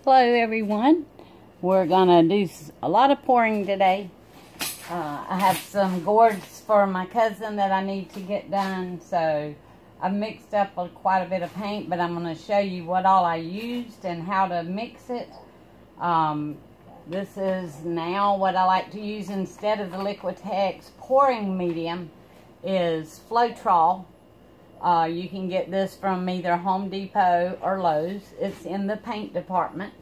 Hello everyone. We're gonna do a lot of pouring today. I have some gourds for my cousin that I need to get done, so I've mixed up quite a bit of paint, but I'm going to show you what all I used and how to mix it. This is now what I like to use instead of the Liquitex pouring medium is Floetrol. You can get this from either Home Depot or Lowe's. It's in the paint department.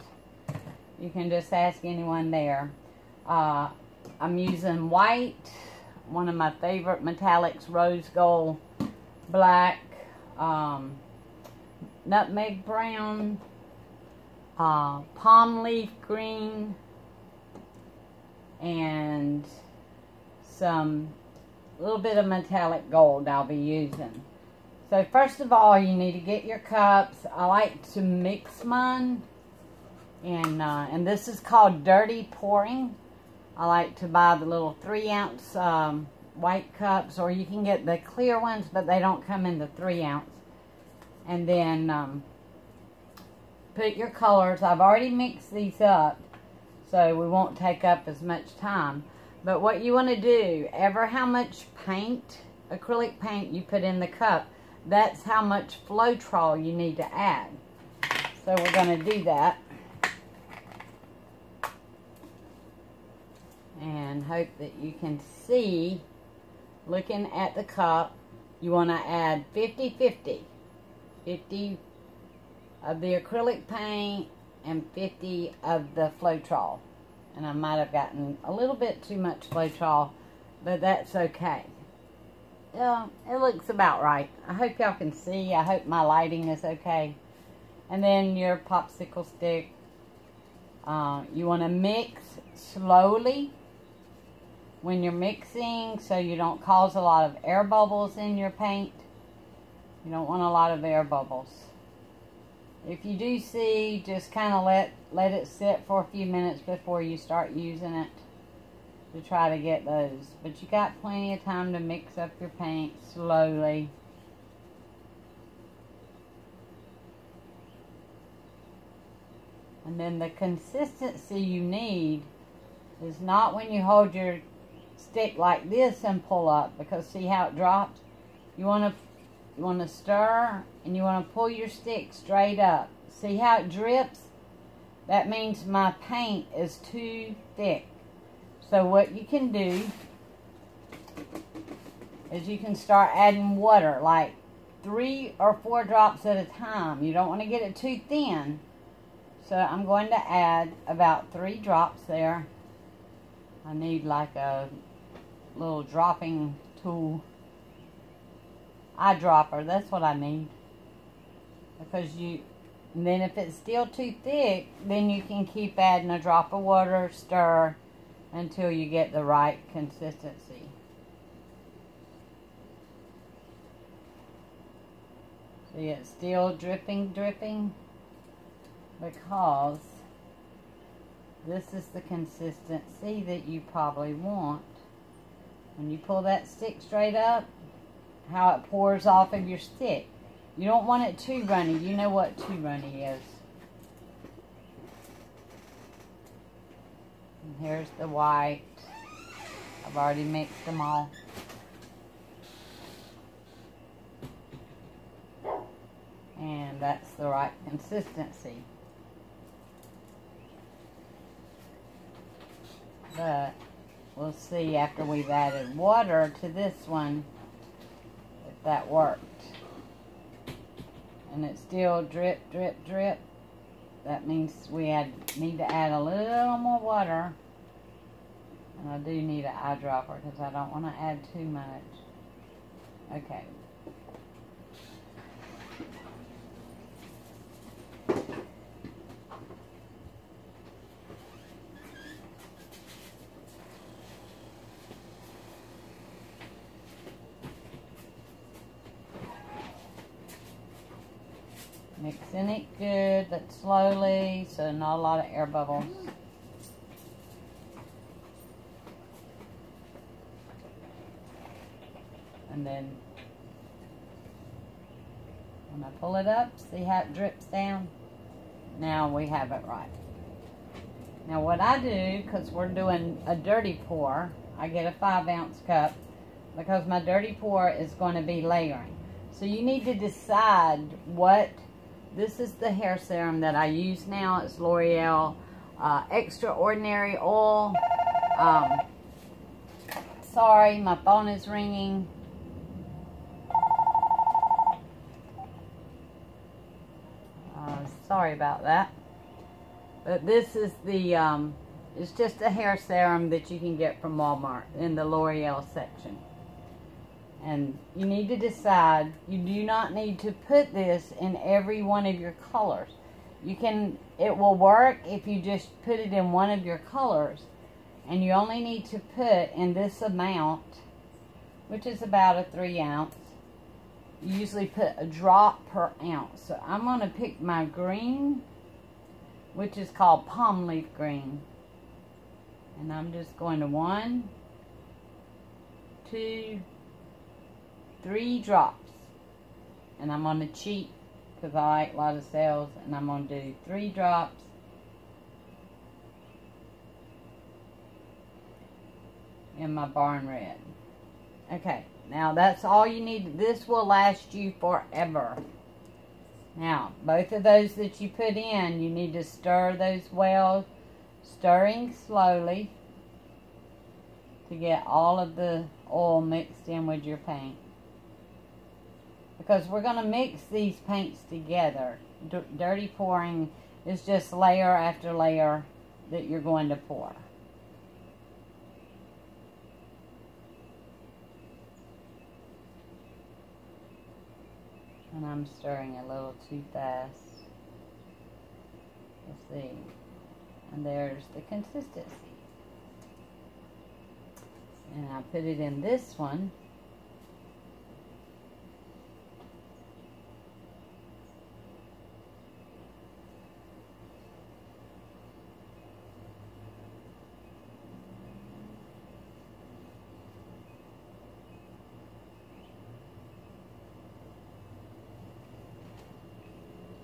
You can just ask anyone there. I'm using white, one of my favorite metallics, rose gold, black, nutmeg brown, palm leaf green, and some little bit of metallic gold I'll be using. So first of all, you need to get your cups. I like to mix mine, and this is called dirty pouring. I like to buy the little 3-ounce white cups, or you can get the clear ones, but they don't come in the 3-ounce. And then put your colors. I've already mixed these up, so we won't take up as much time. But what you want to do, ever how much paint, acrylic paint you put in the cup, that's how much Floetrol you need to add. So we're going to do that. And hope that you can see, looking at the cup, you want to add 50-50. 50 of the acrylic paint and 50 of the Floetrol. And I might have gotten a little bit too much Floetrol, but that's okay. Yeah, it looks about right. I hope y'all can see. I hope my lighting is okay. And then your popsicle stick. You want to mix slowly when you're mixing, so you don't cause a lot of air bubbles in your paint. You don't want a lot of air bubbles. If you do see, just kind of let it sit for a few minutes before you start using it to try to get those. But you got plenty of time to mix up your paint slowly. And then the consistency you need is not when you hold your stick like this and pull up, because see how it drops? You want to stir, and you want to pull your stick straight up. See how it drips? That means my paint is too thick. So what you can do is you can start adding water, like 3 or 4 drops at a time. You don't want to get it too thin. So I'm going to add about 3 drops there. I need like a little dropping tool. Eyedropper, that's what I need. And then if it's still too thick, then you can keep adding a drop of water, stir until you get the right consistency. See, it's still dripping, because this is the consistency that you probably want. When you pull that stick straight up, how it pours off of your stick. You don't want it too runny. You know what too runny is. And here's the white. I've already mixed them all. And that's the right consistency. But we'll see after we've added water to this one if that worked. And it's still drip. That means we need to add a little more water. And I do need an eyedropper because I don't want to add too much. Okay. Mixing it good, but slowly, so not a lot of air bubbles. And then when I pull it up, see how it drips down? Now we have it right. Now what I do, because we're doing a dirty pour, I get a 5-ounce cup because my dirty pour is going to be layering. So you need to decide what, this is the hair serum that I use now. It's L'Oreal Extraordinary Oil. Sorry, my phone is ringing. Sorry about that. But this is the, it's just a hair serum that you can get from Walmart in the L'Oreal section. And you need to decide, you do not need to put this in every one of your colors. You can, it will work if you just put it in one of your colors. And you only need to put in this amount, which is about a 3 ounce. You usually put a drop per ounce. So I'm going to pick my green, which is called palm leaf green. And I'm just going to 1, 2, 3 drops. And I'm going to cheat because I like a lot of cells. And I'm going to do 3 drops. In my barn red. Okay, now that's all you need. This will last you forever. Now, both of those that you put in, you need to stir those well, stirring slowly to get all of the oil mixed in with your paint. Because we're going to mix these paints together. Dirty pouring is just layer after layer that you're going to pour. And I'm stirring a little too fast. Let's see. And there's the consistency. And I put it in this one.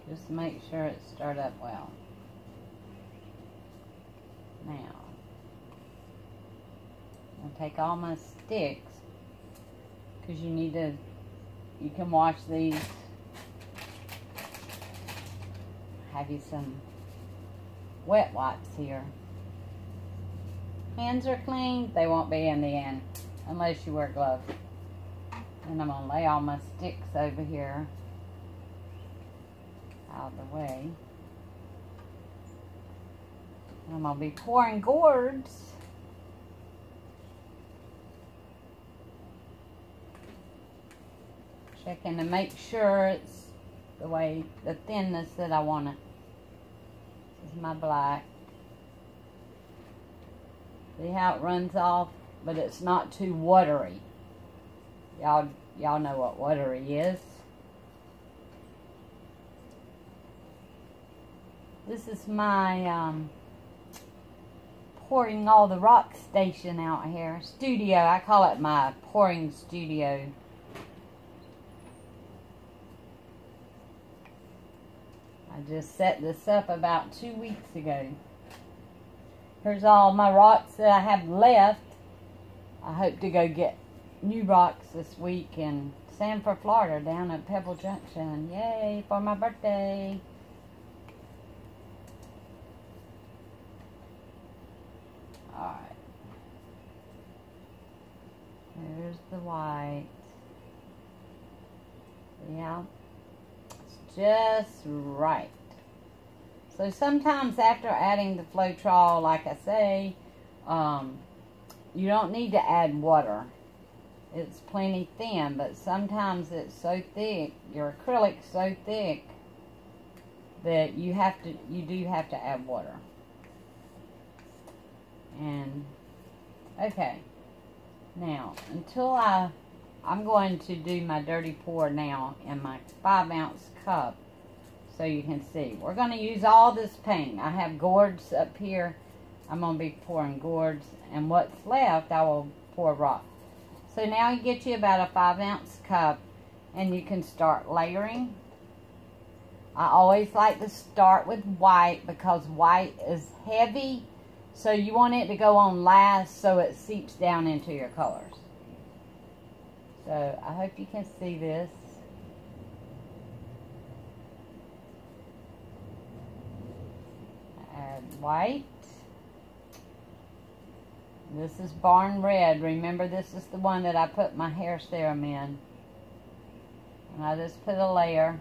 Just make sure it's stirred up well. Now, I'll take all my sticks, because you need to, you can wash these. Have you some wet wipes here. Hands are clean, they won't be in the end, unless you wear gloves. And I'm going to lay all my sticks over here out of the way. And I'm going to be pouring gourds. Checking to make sure it's the thinness that I want it. This is my black. See how it runs off? But it's not too watery. Y'all know what watery is. This is my pouring all the rock station out here. Studio. I call it my pouring studio. I just set this up about 2 weeks ago. Here's all my rocks that I have left. I hope to go get new rocks this week in Sanford, Florida, down at Pebble Junction. Yay, for my birthday. Alright. There's the white. Yeah. It's just right. So sometimes after adding the Floetrol, like I say, you don't need to add water. It's plenty thin, but sometimes it's so thick, your acrylic's so thick that you do have to add water. And okay, now until I'm going to do my dirty pour now in my 5-ounce cup so you can see. We're going to use all this paint. I have gourds up here. I'm going to be pouring gourds, and what's left I will pour rock. So now you get you about a 5-ounce cup, and you can start layering. I always like to start with white because white is heavy, so you want it to go on last so it seeps down into your colors. So I hope you can see this. Add white. This is Barn Red. Remember, this is the one that I put my hair serum in. And I just put a layer.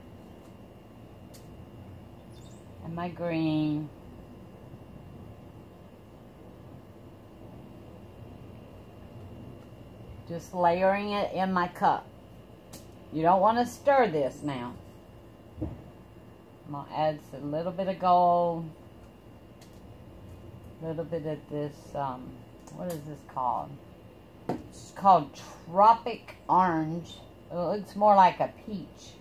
And my green. Just layering it in my cup. You don't want to stir this now. I'm going to add a little bit of gold. A little bit of this, what is this called? It's called Tropic Orange. It looks more like a peach.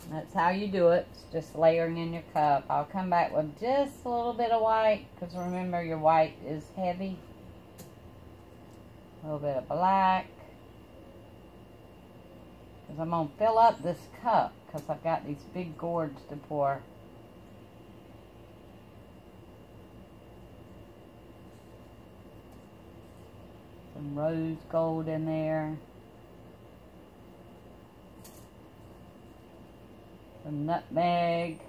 That's how you do it. It's just layering in your cup. I'll come back with just a little bit of white, because remember your white is heavy. A little bit of black. Because I'm going to fill up this cup, because I've got these big gourds to pour. Some rose gold in there. Some nutmeg.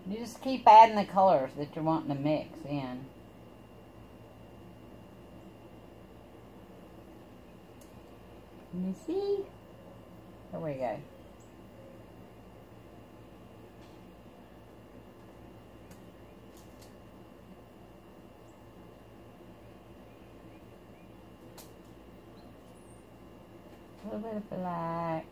You just keep adding the colors that you're wanting to mix in. Can you see? There we go. A little bit of black.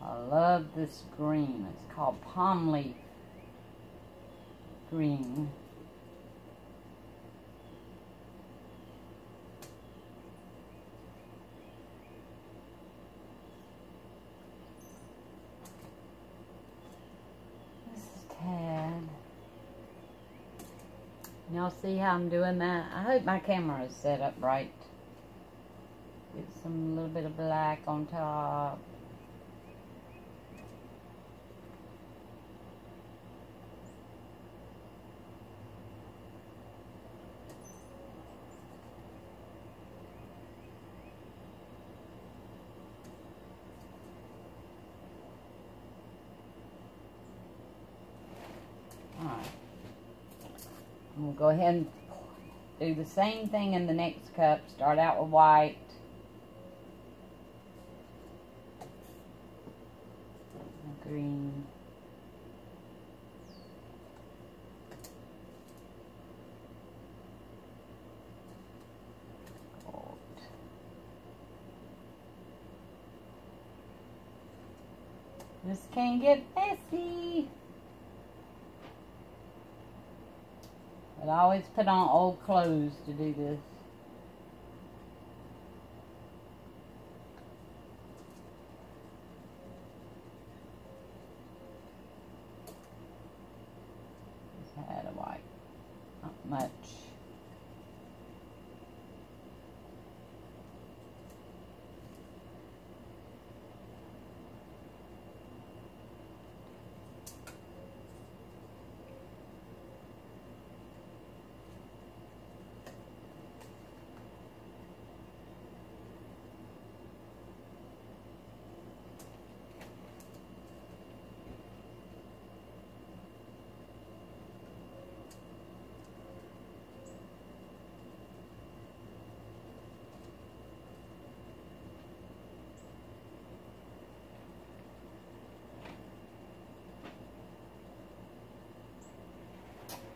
I love this green. It's called palm leaf green. Y'all see how I'm doing that? I hope my camera is set up right. Get some little bit of black on top. Alright. We'll go ahead and do the same thing in the next cup. Start out with white. Green. Gold. This can get messy. But I always put on old clothes to do this. Just add a white. Not much.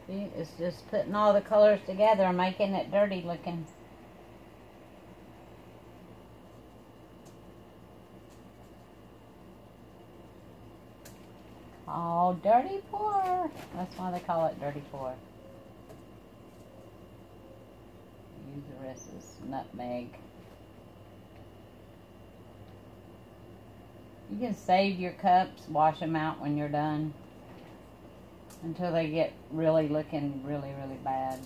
See, it's just putting all the colors together and making it dirty looking. Oh, dirty pour. That's why they call it dirty pour. this is nutmeg. You can save your cups, wash them out when you're done, until they get looking really bad.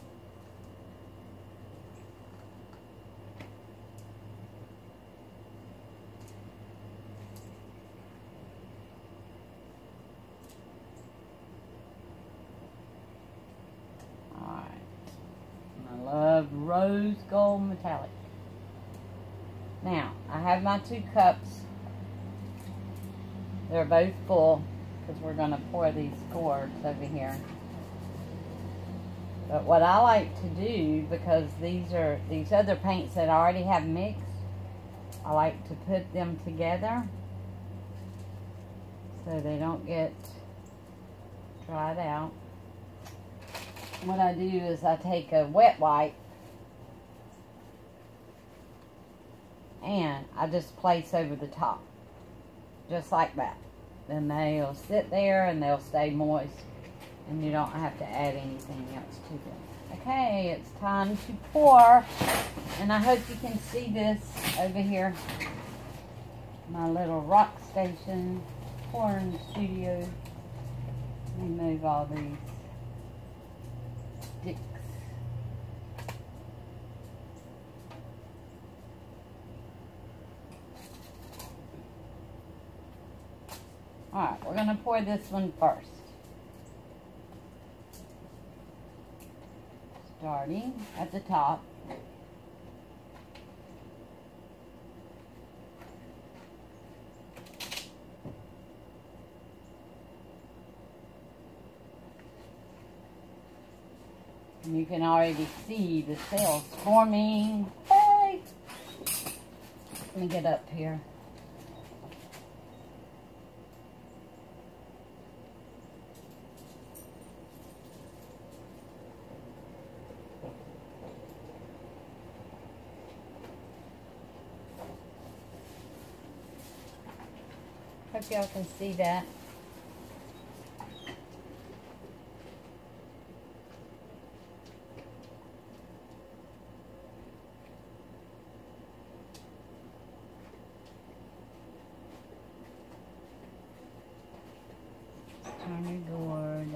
Alright. I love rose gold metallic. Now, I have my 2 cups. They're both full because we're going to pour these gourds over here. But what I like to do, because these other paints that I already have mixed, I like to put them together so they don't get dried out. What I do is I take a wet wipe and I just place over the top. Just like that. Then they'll sit there and they'll stay moist. And you don't have to add anything else to them. Okay, it's time to pour. And I hope you can see this over here. My little rock station pouring studio. Let me move all these sticks. Alright, we're going to pour this one first. Starting at the top. And you can already see the cells forming. Hey! Let me get up here. Hope y'all can see that. Turn your gourd.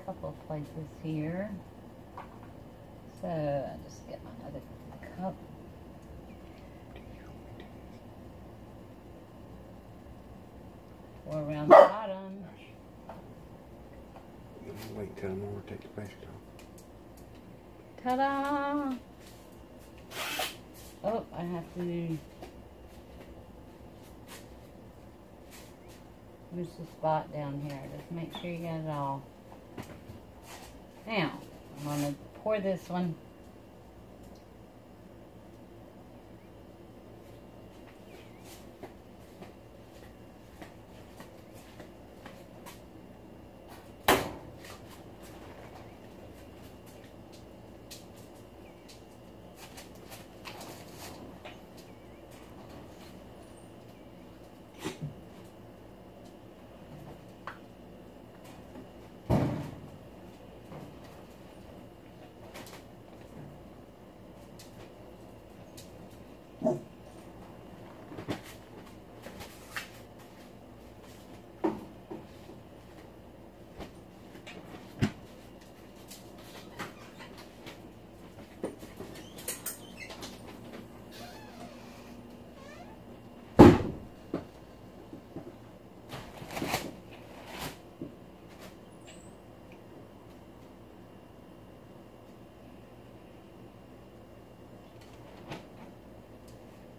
Couple of places here. So I just get my other cup. Pour around the bottom. Wait till more, take the basket off. Ta-da! Oh, I have to use the spot down here. Just make sure you got it all. Now, I'm going to pour this one.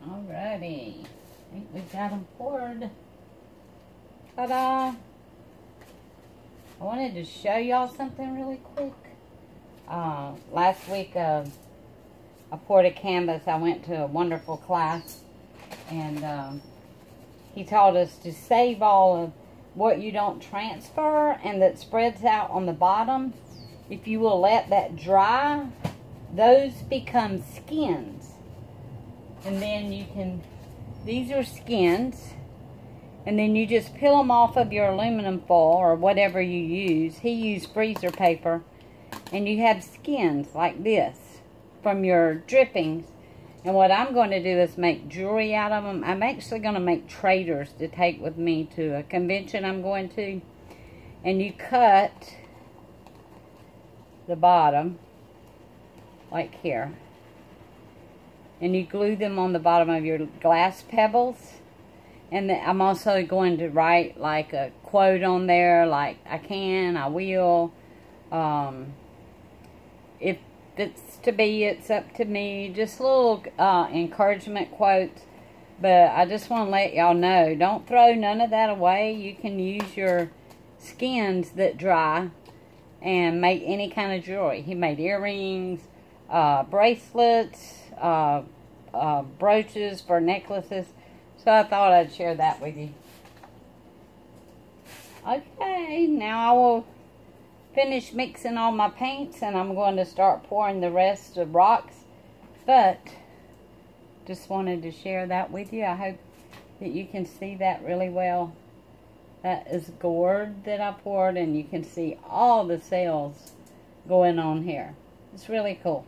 Alrighty, I think we've got them poured. Ta-da! I wanted to show y'all something really quick. Last week, I poured a canvas. I went to a wonderful class, and he taught us to save all of what you don't transfer and that spreads out on the bottom. If you will let that dry, those become skins. And then you can, these are skins, and then you just peel them off of your aluminum foil or whatever you use. He used freezer paper, and you have skins like this from your drippings. And what I'm going to do is make jewelry out of them. I'm actually going to make traders to take with me to a convention I'm going to. And you cut the bottom, like here. And you glue them on the bottom of your glass pebbles. And then I'm also going to write like a quote on there, like I can, I will. If it's to be, it's up to me. Just little encouragement quotes. But I just want to let y'all know, don't throw none of that away. You can use your skins that dry and make any kind of jewelry. He made earrings, bracelets, brooches for necklaces. So I thought I'd share that with you. Okay, now I will finish mixing all my paints, and I'm going to start pouring the rest of rocks. But just wanted to share that with you. I hope that you can see that really well. That is gourd that I poured, and you can see all the cells going on here. It's really cool.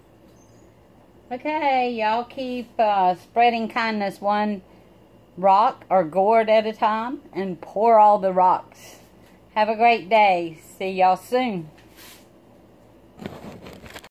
Okay, y'all keep spreading kindness one rock or gourd at a time, and pour all the rocks. Have a great day. See y'all soon.